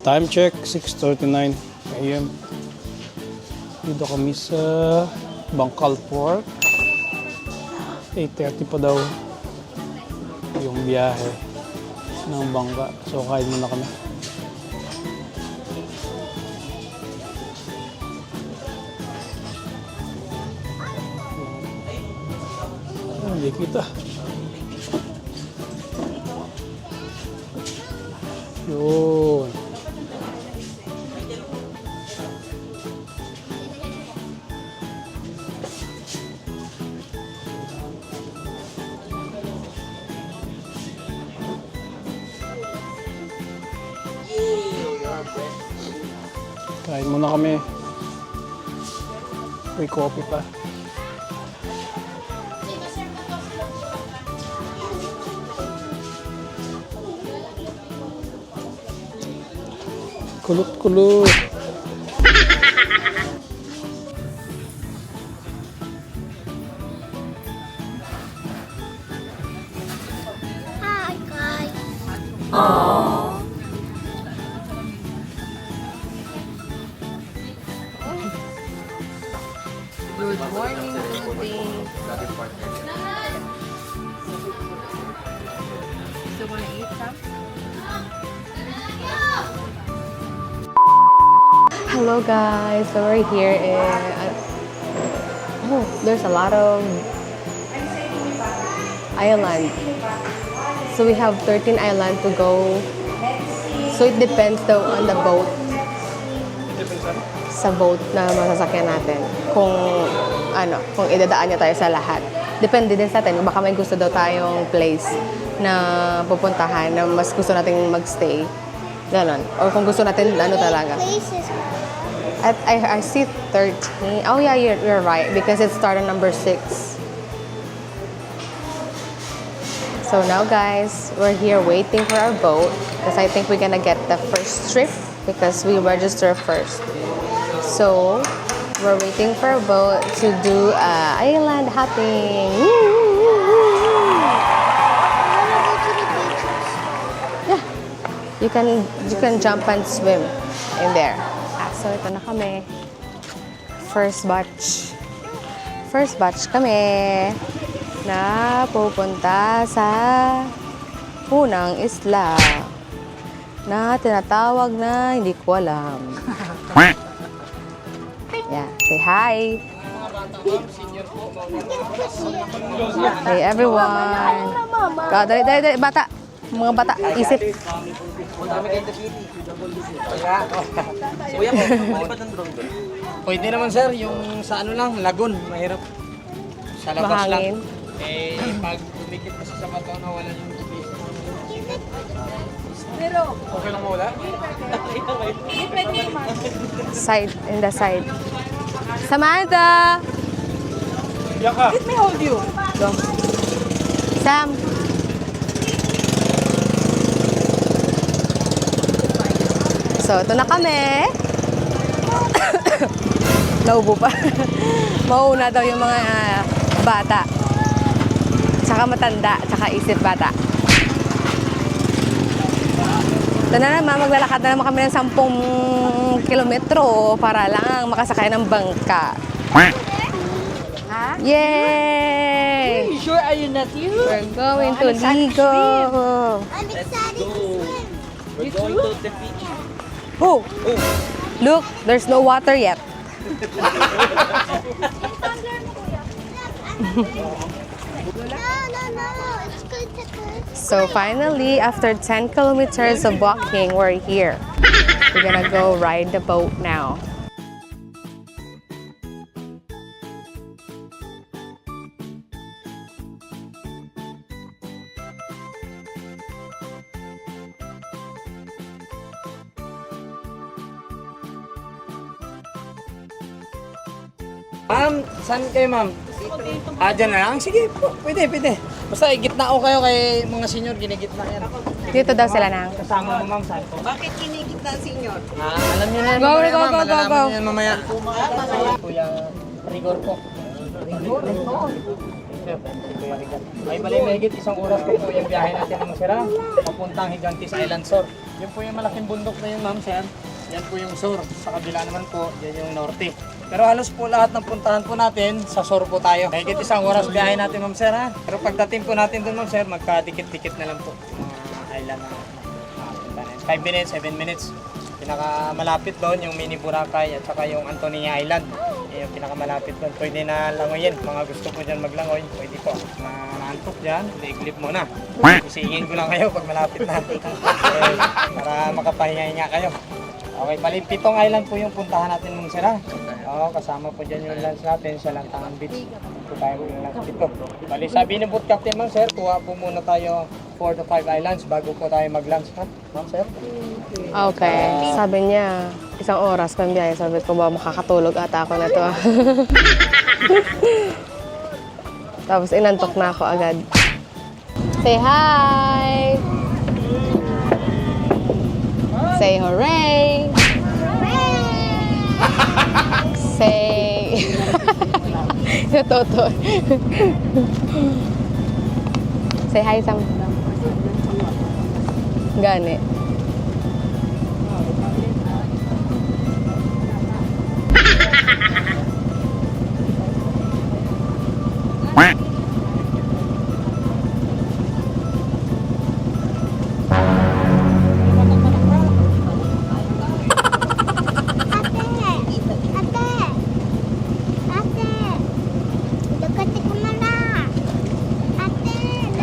Time check, 6:39 AM. Dito kami sa Bangkal Port. 8:30 pa daw yung biyahe ng bangka. So, kain muna kami. Hindi kita. Yun. Kain muna kami. Free coffee pa. Kulot-kulot. Hi, guys. Good morning, Ruby. So, wanna eat some? Hello, guys. So, we're here in... oh, there's a lot of island. So, we have 13 island to go. So, it depends though on the boat. Sa boat na masasakyan natin kung kung idadaan niya tayo sa lahat. Depende din sa atin, baka may gusto daw tayong place na pupuntahan na mas gusto nating magstay. Ganon. Or kung gusto natin talaga. Places. At I see 13. Oh yeah, you're right because it started number 6. So now guys, we're here waiting for our boat because I think we're gonna get the first trip because we register first. So, we're waiting for a boat to do island hopping. Woo, woo, woo, woo. Yeah, you can jump and swim in there. So, ito na kami. First batch kami na pupunta sa unang isla na tinatawag na hindi ko alam. Yeah, say hi. Hey everyone. Dali, bata. Mga bata, isip. Pwede naman sir, yung sa ano lang, lagoon, mahirap. Sa labas Mahangin. lang. Eh, pag dumikit kasi sa bato na wala yung tubig. Okay lang mawala? Side, in the side. Samantha! Yaka! Let me hold you. Go. Sam! So, ito na kami. Naubo pa. Mauna daw yung mga bata. Tsaka matanda, tsaka isip bata. Ito na naman, maglalakad na naman kami ng 10 kilometro para lang makasakay ng bangka. Yay! Sure, are you not you? We're going to Ligo. I'm excited to swim. We're going to the beach. Oh, look, there's no water yet. No. It's good to go. So finally, after 10 kilometers of walking, we're here. We're gonna go ride the boat now. Ma'am, saan kayo ma'am? Dyan na lang? Sige po, pwede. Basta gitna ko kayo kay mga senior, ginigitna yan. Dito daw sila nang. Kasama mo ma'am, saan po? Bakit kinigit na senior? Alam niyo na yan Go, mamaya go, ma'am, go, malalaman go. niyo yan mamaya. Kuya Rigor po. sir. Ito yung Higan. Ay, bali mahigit isang oras po po yung biyahe natin ng Sir, papuntang Higantes Island, sir. Yun po yung malaking bundok na yun, ma'am, sir. Yan po yung sur. Sa kabila naman po, yan yung norte. Pero halos po lahat ng puntahan po natin, sa sur po tayo. Mahigit isang oras biyahe natin, ma'am, sir, ha? Pero pagdating po natin doon, ma'am, sir, magkadikit-dikit na lang po. Mga island na 5 minutes, 7 minutes. Pinakamalapit doon yung Mini Boracay at saka yung Antonia Island. Yung pinakamalapit doon. Pwede na langoyin. Mga gusto po dyan maglangoy, pwede po. Naantok dyan, i-clip mo na. Isingin ko lang kayo pag malapit na. Para makapahinga-hinga kayo. Okay, bali 7 island po yung puntahan natin mong sira. Oo, kasama po dyan yung lunch natin sa Lantangan Beach. Ito tayo yung lunch dito. Bali sabi ni boat captain, ma'am sir, kuha po muna tayo 4 to 5 islands bago po tayo mag-lunch, ma'am sir. Okay. Sabi niya, isang oras pang biyahe. Sabi ko ba, makakatulog ata ako na to. Tapos inantok na ako agad. Say hi! Say hooray! Say... Toto. Say hi, Sam. Gani.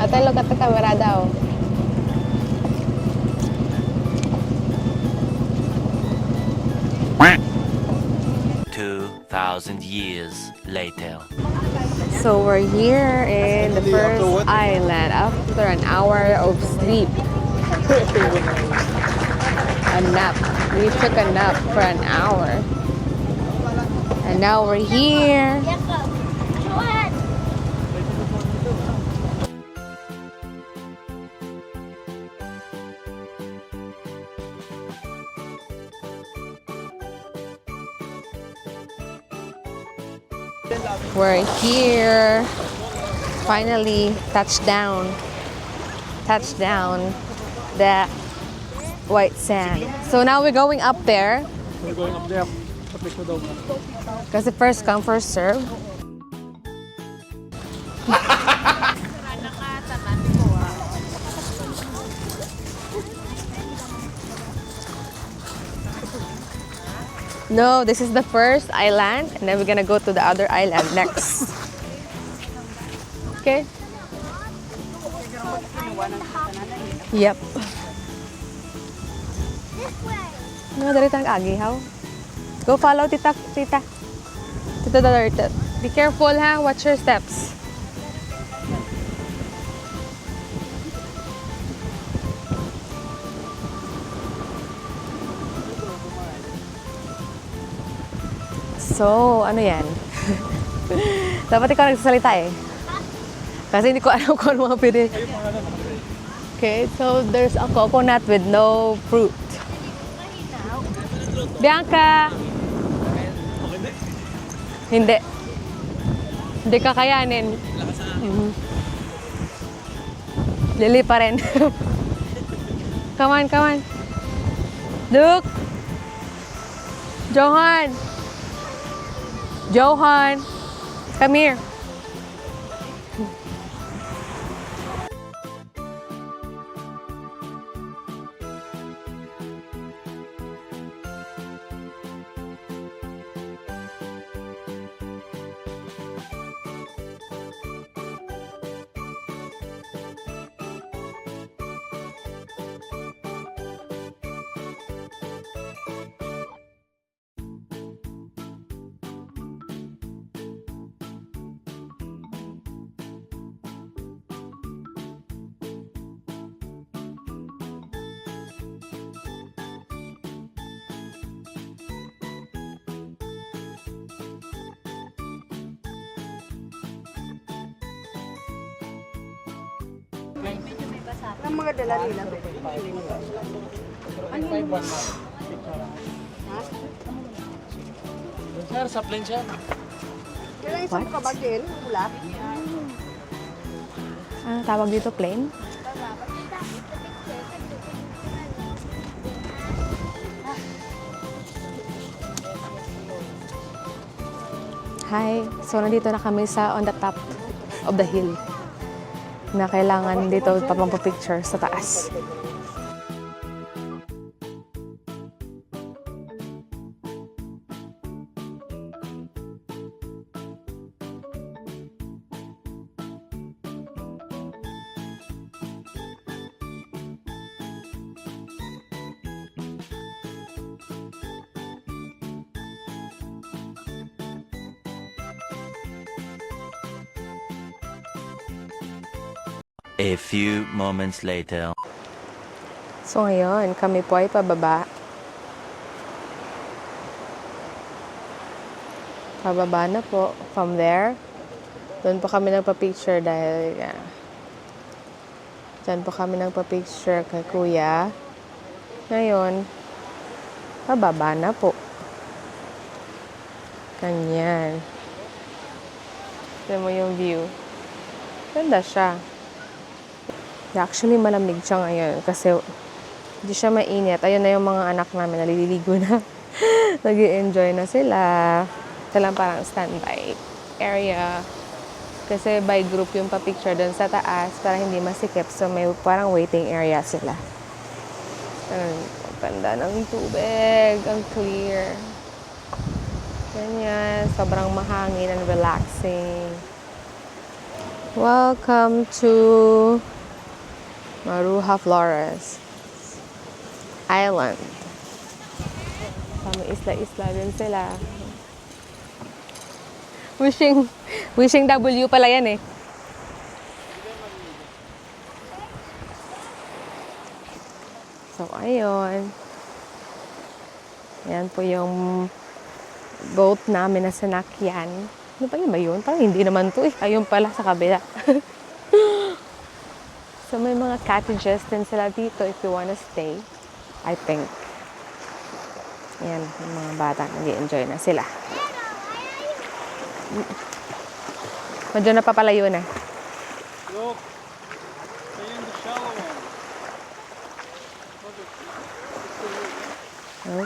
Ate, look at the camera daw. 2,000 years later. So we're here in the first island after an hour of sleep. A nap. We took a nap for an hour. And now we're here. What? We're here. Finally, touchdown. Touchdown. The white sand. So now we're going up there. We're going up there. Tapos mo daw. Kasi first come, first serve. No, this is the first island, and then we're gonna go to the other island next. Okay? Yep. This way. No, dari tang agihaw. Go follow tita. Tita Dolores. Be careful, ha? Watch your steps. So, ano yan? Dapat ikaw nagsasalita eh. Kasi hindi ko alam kung ano mga pwede. Okay, so there's a coconut with no fruit. Bianca! Hindi. Hindi kakayanin. Lili pa rin. Come on, come on. Luke! Johan! Johan! Come here. Ang mga dala nila. Sir, sa plane siya. Kailan isang kabagin? Wala. Ano tawag dito? Plane? Hi! So, nandito na kami sa on the top of the hill na kailangan dito pa magpa-picture sa taas. A few moments later. So ngayon, kami po ay pababa. Pababa na po. From there, doon po kami nagpa-picture dahil dyan po kami nagpa-picture kay Kuya. Ngayon, pababa na po. Ganyan. Tignan mo yung view. Ganda siya. Actually, malamig siya ngayon kasi hindi siya mainit. Ayun na yung mga anak namin, naliligo na. Nag-i-enjoy na sila. Ito lang parang standby area. Kasi by group yung pa-picture doon sa taas para hindi masikip. So, may parang waiting area sila. Ang ganda ng tubig. Ang clear. Ganyan. Sobrang mahangin and relaxing. Welcome to Maruha Flores Island. May isla-isla din sila. Wishing W pala yan eh. So, ayun. Yan po yung boat namin na sinakyan. Ano ba yun ba yun? Parang hindi naman to eh. Ayun pala sa kabila. So, may mga cottages din sila dito if you wanna stay. I think. Yan, yung mga bata nag-i-enjoy na sila. Medyo napapalayo na. Look, stay in the shallow one.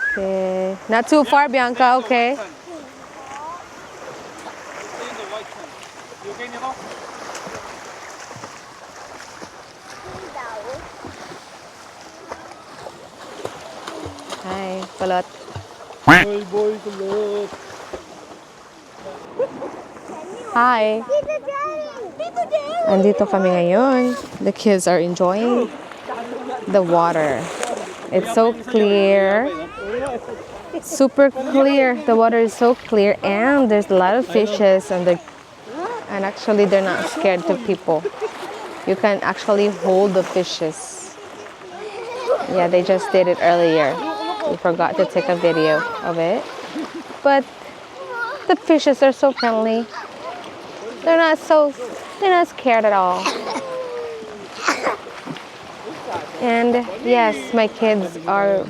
Okay. Not too far, Bianca, okay? Stay in the white one. You okay, Nico? Hi, kulot. Boy, kulot. Hi. Andito kami ngayon. The kids are enjoying the water. It's so clear. Super clear. The water is so clear and there's a lot of fishes and actually they're not scared to people. You can actually hold the fishes. Yeah, they just did it earlier. We forgot to take a video of it. But the fishes are so friendly. They're not scared at all. And yes, my kids are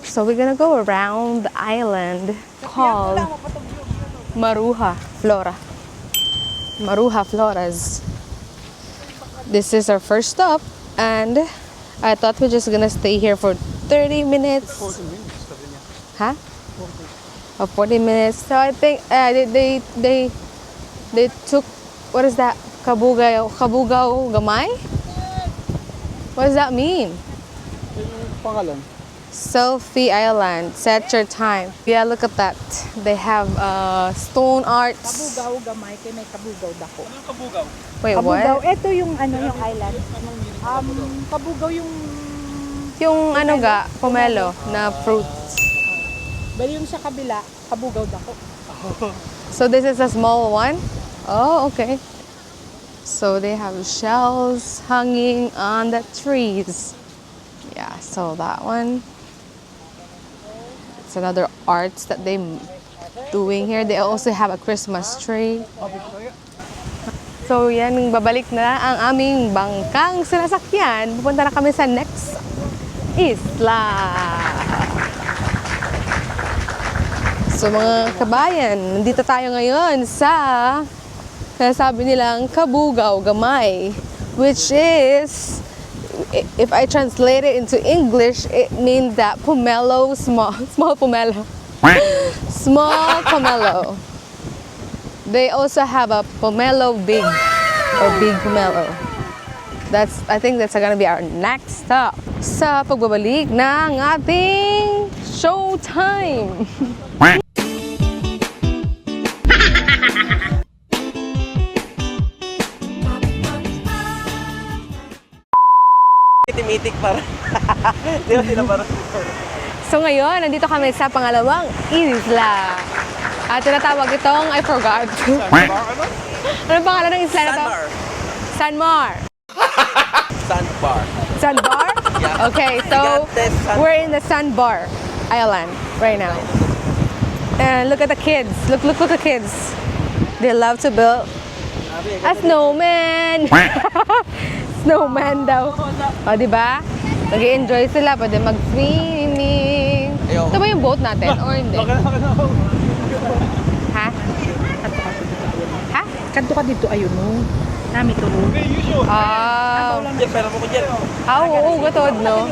So we're gonna go around the island called Maruha Flora. Maruha Flores. This is our first stop, and I thought we're just gonna stay here for 30 minutes. 40 minutes, sabi niya. Huh? 40 minutes. So I think they took, what is that? Kabugao Gamay? What does that mean? Yung pangalan. Selfie Island. Set your time. Yeah, look at that. They have stone arts. Kabugaw gamay kay may kabugaw dako. Anong kabugaw? Wait, Kabugaw, what? ito yung yung island. Kabugaw yung Yung ano ga, pomelo na fruits. bali yung sa kabila, kabugaw dako. So this is a small one? Oh, okay. So they have shells hanging on the trees. Yeah, so that one. It's another arts that they doing here. They also have a Christmas tree. So yan, babalik na ang aming bangkang sinasakyan. Pupunta na kami sa next isla. So mga kabayan, nandito tayo ngayon sa sabi nilang Kabugaw Gamay, which is, if I translate it into English, it means that pomelo, small pomelo. Small pomelo. They also have a pomelo big or big pomelo. I think that's gonna be our next stop sa pagbabalik ng ating showtime. Timitik para. Di ba sila para? So ngayon, nandito kami sa pangalawang isla. At tinatawag itong, I forgot. Ano pangalan ng isla na to? Sanmar. Sandbar. Sandbar? Okay, so we're in the Sandbar Island right now. And look at the kids. Look at the kids. They love to build a snowman. Snowman daw. O, diba? Nag-i-enjoy sila. Pwede mag-swimming. Ito ba yung boat natin? Or hindi? Ha? Ha? Kanto ka dito, ayun mo. Nami to. Ah. Pera mo ko dyan. Oo, gatod, no?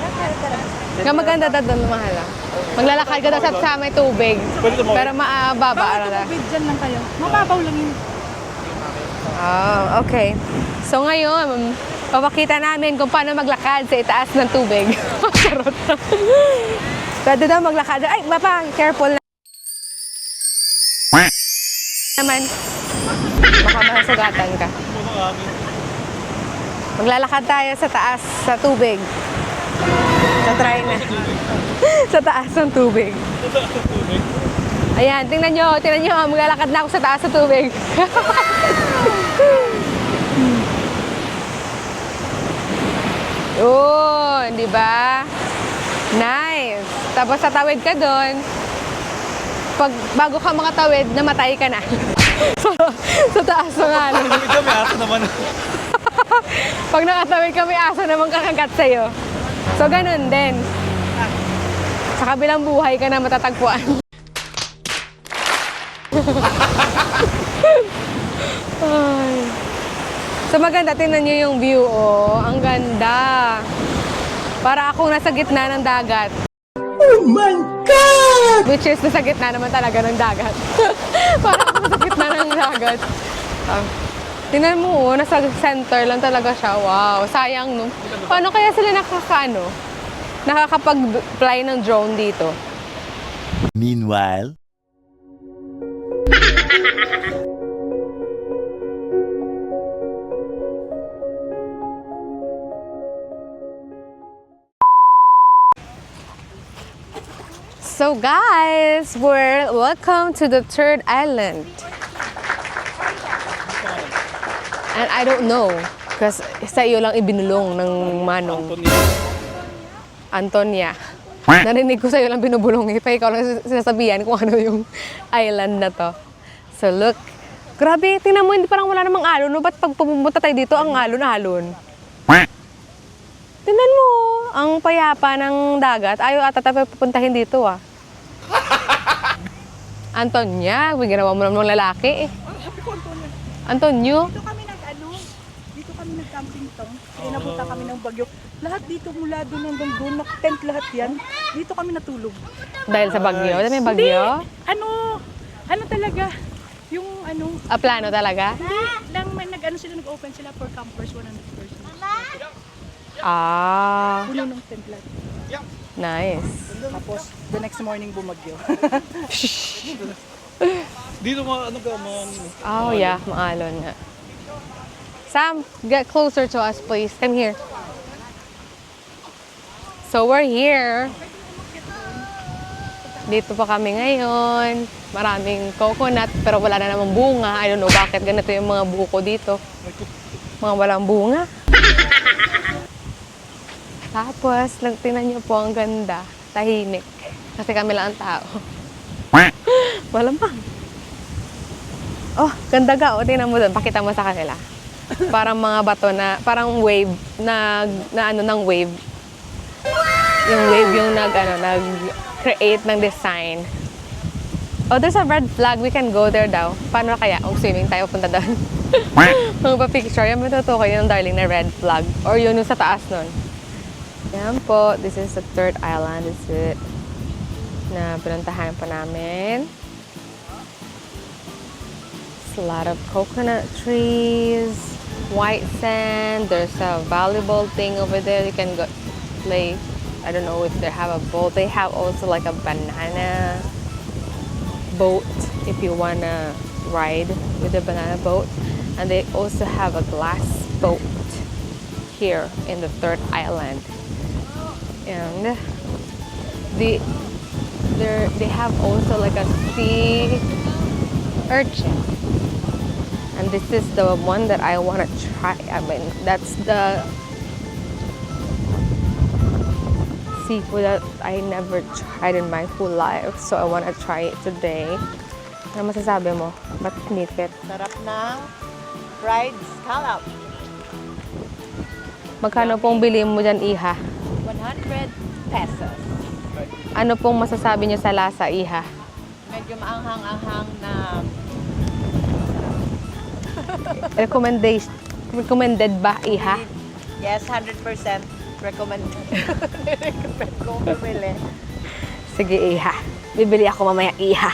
Nga maganda daw doon, mahala. Maglalakad ka daw sa may tubig. Pero mababa, ano na. Tubig dyan lang kayo. Mababaw lang yun. Ah, okay. So ngayon, papakita namin kung paano maglakad sa itaas ng tubig. Charot. Pwede daw maglakad. Ay, bapa, careful na. Naman. Baka masugatan ka. Maglalakad tayo sa taas sa tubig. So try na. Sa taas ng tubig. Ayan, tingnan nyo. Maglalakad na ako sa taas sa tubig. Yun, di ba? Nice. Tapos tatawid ka doon. Bago ka makatawid, namatay ka na. Sa taas ng ano. Kami aso naman. Pag nakatawid ka, may aso naman kakagat sa'yo. So, ganun din. Sa kabilang buhay ka na matatagpuan. Ay. So maganda, tingnan nyo yung view, oh. Ang ganda. Para akong nasa gitna ng dagat. Oh my God! Which is, nasa gitna naman talaga ng dagat. Para akong nasa gitna ng dagat. Tingnan mo, oh, nasa center lang talaga siya. Wow, sayang, no? Paano kaya sila nakakapag-fly ng drone dito? Meanwhile. So guys, welcome to the third island. And I don't know, kasi sa iyo lang ibinulong ng manong. Antonia. Narinig ko sa iyo lang binubulong. Pa ikaw lang sinasabihan kung ano yung island na to. So look, grabe, tingnan mo, hindi parang wala namang alon. No? Ba't pag pumunta tayo dito, ang alon-alon? Tingnan mo, ang payapa ng dagat. Ayaw ata tayo pupuntahin dito, ah. Antonia, ginawa mo naman ng lalaki, eh. Sabi ko, Antonio. Antonio? Dito kami nag-camping to. Kaya napunta kami ng Bagyo. Lahat dito mula doon hanggang doon, tent lahat yan. Dito kami natulog. Dahil sa bagyo? Dahil may bagyo? Ano talaga? Yung ano, Plano talaga? lang may nag-open sila for campers 100%. Ah, Puno ng tent lahat. nice. Tapos, the next morning bumagyo. Dito ano ka, Oh yeah, maalon nga. Sam, get closer to us please. Come here. So we're here. Dito pa kami ngayon. Maraming coconut, pero wala na namang bunga. I don't know bakit ganito yung mga buko dito. Mga walang bunga. Tapos, tingnan niyo po, ang ganda. Tahimik. Kasi kami lang ang tao. Malamang. Oh, ganda ga. O, tingnan mo doon. Pakita mo sa kanila. Parang mga bato na, parang wave, ng wave. Yung wave yung nag-create ng design. Oh, there's a red flag. We can go there daw. Paano kaya? Kung swimming tayo, punta doon. Magpa-picture. Yan, matutukoy yung darling na red flag. Or yun yung sa taas nun. Yan po. This is the third island. This is it. Na pinuntahan pa namin. It's a lot of coconut trees. White sand. There's a volleyball thing over there. You can go play. I don't know if they have a boat. They have also like a banana boat if you wanna ride with the banana boat, and they also have a glass boat here in the third island, and they have also like a sea urchin, and this is the one that I want to try. I mean, that's the seafood that I never tried in my whole life. So I want to try it today. Ano masasabi mo? Ba't nipit? Sarap ng fried scallop. Magkano pong bili mo dyan, Iha? 100 pesos. Ano pong masasabi niyo sa lasa, Iha? Medyo maanghang-anghang na Recommended ba, Iha? yes, 100% recommended. Recommend ko bumili. Sige, Iha. Bibili ako mamaya, Iha.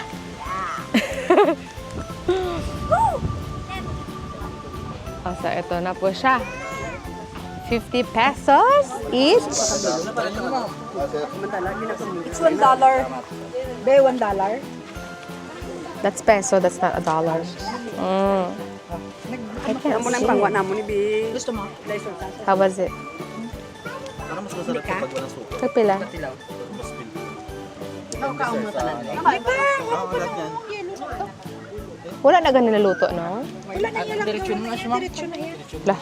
So, ito na po siya. 50 pesos each. It's $1. Be, $1. That's peso, that's not a dollar. I can't see. Gusto mo? How was it? Kapila? Wala na ganun naluto, no? Wala na yan lang. Diretso na yan. Lah.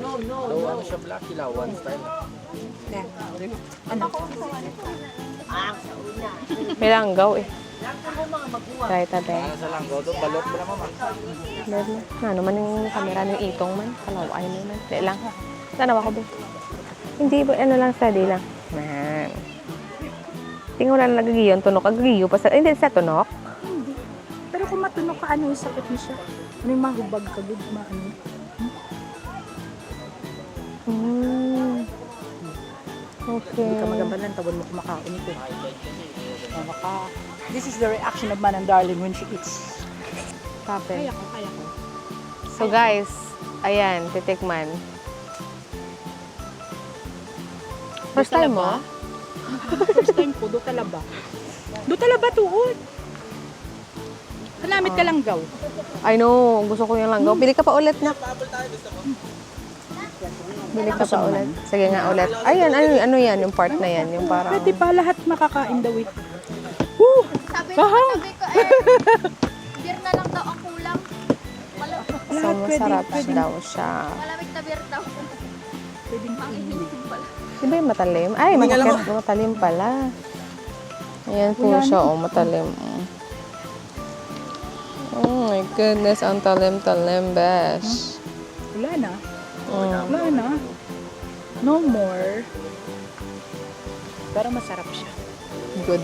Ano siya black ilawan style. May langgaw eh. Try tabi. Sa langgo do balot mo naman. Meron na. Ano man yung camera ng itong man. Kalaway mo man. Di lang. Sana ako ba? Hindi ba? Ano lang, steady lang. Man. Tingnan mo na nagagiyon. Tunok. Agagiyo pa sa... Hindi sa tunok. Hindi. Pero kung matunok ka, ano yung sakit mo siya? May mahubag ka, good, maano. Okay. Hindi ka magabalan, tawon mo kumakain ito. This is the reaction of Manang Darling when she eats. Pape. Kaya ko. So guys, ayan, titikman. First time mo? First time ko, do talaba. Do talaba tuod. Kalamit ka lang gaw. I know, gusto ko yung langgaw. Bili ka pa ulit na. Bili ka pa ulit. Sige nga ulit. Ayan, ano yan, yung part na yan. Yung parang... Pwede pa lahat makakain daw ito. Sabi ko, beer na lang daw ang kulang. So, masarap daw siya. Malamig na beer daw. Pwedeng kainin. Di ba yung matalim? Ay, matalim pala. Ayan po siya, oh, matalim. Oh my goodness, ang talim-talim, besh. Wala na. Wala na. No more. Pero masarap siya. Good.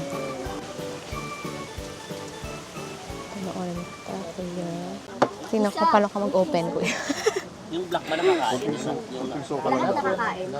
Panoorin ka, kuya. Tingnan ko paano ka mag-open, kuya. Yung black ba na makain? Lahat nakakain.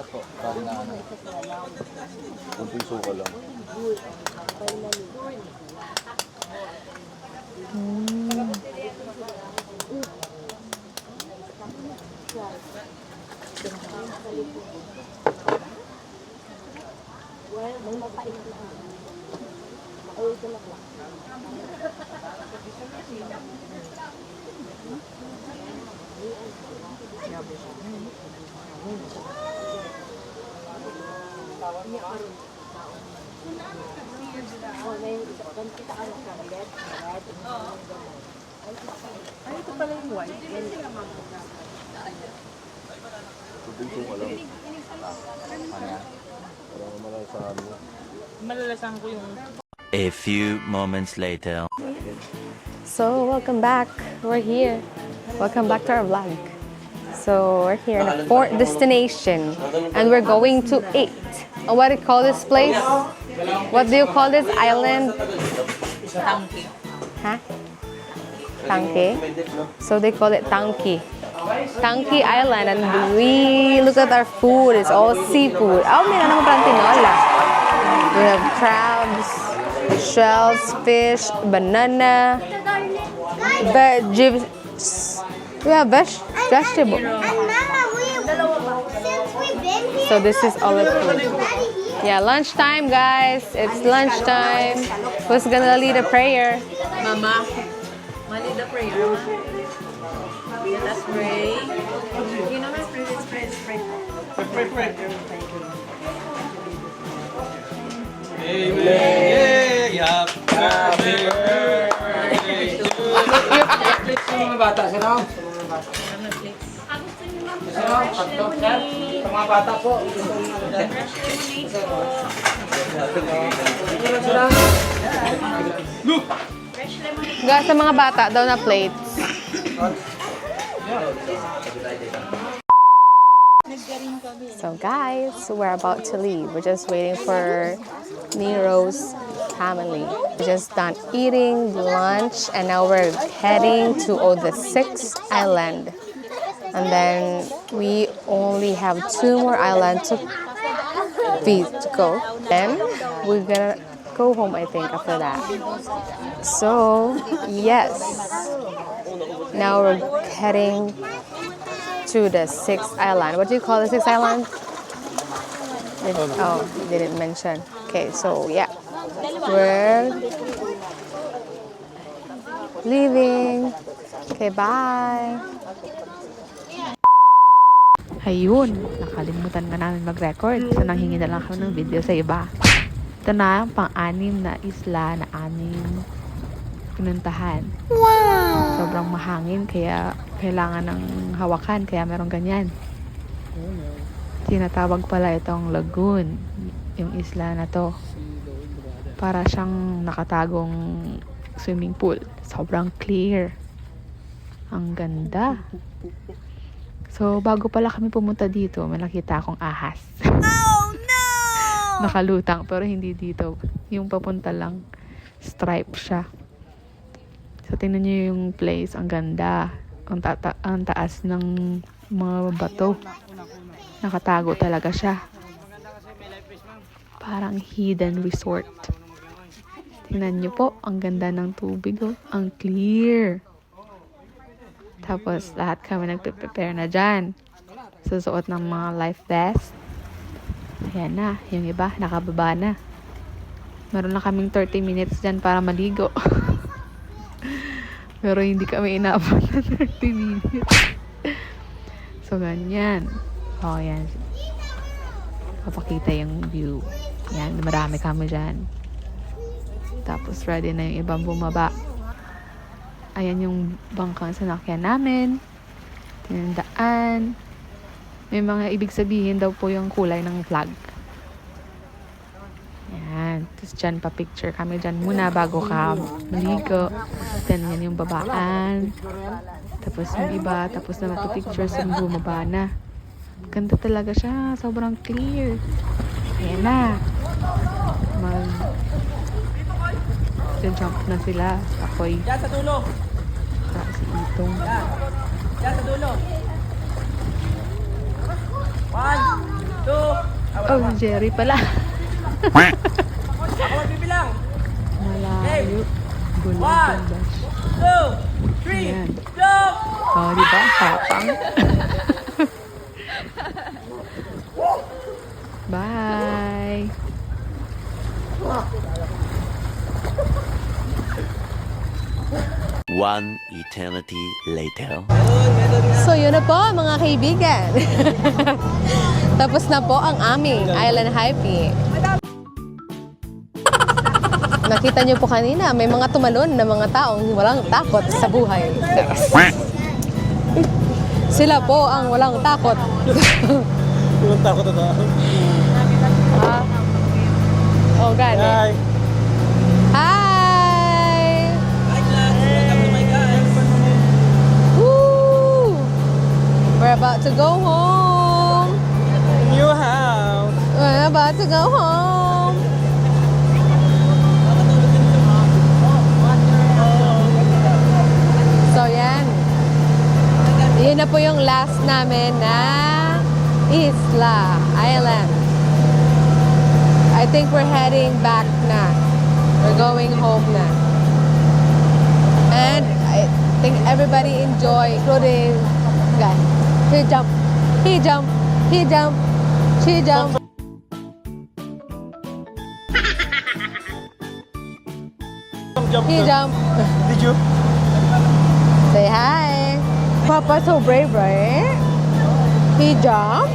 Ay, ito pala yung white. Malalasan ko yung A few moments later. So, welcome back. We're here. Welcome back to our vlog. So, we're here in a fourth destination and we're going to eat. What do you call this place? What do you call this island? Tangki. Huh? Tangki? So, they call it Tangki. Tangki Island, and we look at our food. It's all seafood. Oh, may naman parang tinola. We have crabs, shells, fish, banana, veggies. We have vegetable. So this is all the food. Yeah, lunchtime, guys. It's lunchtime. Who's gonna lead a prayer? Mama, mali the prayer, ma. Let us pray. You know, let's pray. Sa mga bata, sino? Sa mga bata po. Guys, sa mga bata daw na plates. So guys, we're about to leave. We're just waiting for Nero's family. We just done eating lunch and now we're heading to the 6th island. And then we only have 2 more islands to go. Then we're gonna go home, I think, after that. So, yes. Now we're heading to the 6th island. What do you call the 6th island? Oh, they didn't mention. Okay, so yeah. We're leaving. Okay, bye. Ayun, nakalimutan na namin mag-record. So, nanghingi na lang kami ng video sa iba. Ito na ang pang-anim na isla na aming pinuntahan. Wow! Sobrang mahangin, kaya kailangan ng hawakan, kaya meron ganyan. Tinatawag pala itong lagoon, yung isla na to. Para siyang nakatagong swimming pool. Sobrang clear. Ang ganda. So, bago pala kami pumunta dito, may nakita akong ahas. Oh, no! Nakalutang, pero hindi dito. Yung papunta lang, stripe siya. So, tingnan nyo yung place. Ang ganda. Ang taas ng mga bato. Nakatago talaga siya. Parang hidden resort. Tingnan nyo po, ang ganda ng tubig. Oh. Ang clear. Tapos, lahat kami nagpe-prepare na dyan. Susuot ng mga life vest. Ayan na. Yung iba, nakababa na. Meron na kaming 30 minutes dyan para maligo. Pero hindi kami inabot na 30 minutes. So, ganyan. O, yan. Papakita yung view. Yan, marami kami dyan. Tapos, ready na yung ibang bumaba. Ayan yung bangkang sinakyan namin. Tinandaan. May mga ibig sabihin daw po yung kulay ng flag. Yan. Tapos dyan pa picture kami dyan muna bago ka maligo. Then yan yung babaan. Tapos yung iba. Tapos na magpipicture sa bumaba na. Ganda talaga siya. Sobrang clear. Ayan na. Jump na sila. Ako'y Diyan sa dulo. si Itong. Diyan sa dulo. 1, 2. Oh, Jerry pala. Ako magbibilang. Malayo. Gulat yung dash. 2, 3, Ayan. go! Oh, di ba? Tapang. Bye. One eternity later. So, yun na po, mga kaibigan. Tapos na po ang aming island hopping. Nakita niyo po kanina, may mga tumalon na mga taong walang takot sa buhay. Sila po ang walang takot. Walang takot na tao. Ah. Oh, gani. Hi! Hi! Hi, class. Welcome to my guys. Woo! We're about to go home. New house! We're about to go home. So, yan. Yun na po yung last namin na Isla Island. I think we're heading back na. We're going home na. And I think everybody enjoy, including guy. He jump, he jump, he jump, she jump. He jump. Did you? Say hi. Papa so brave, right? He jump.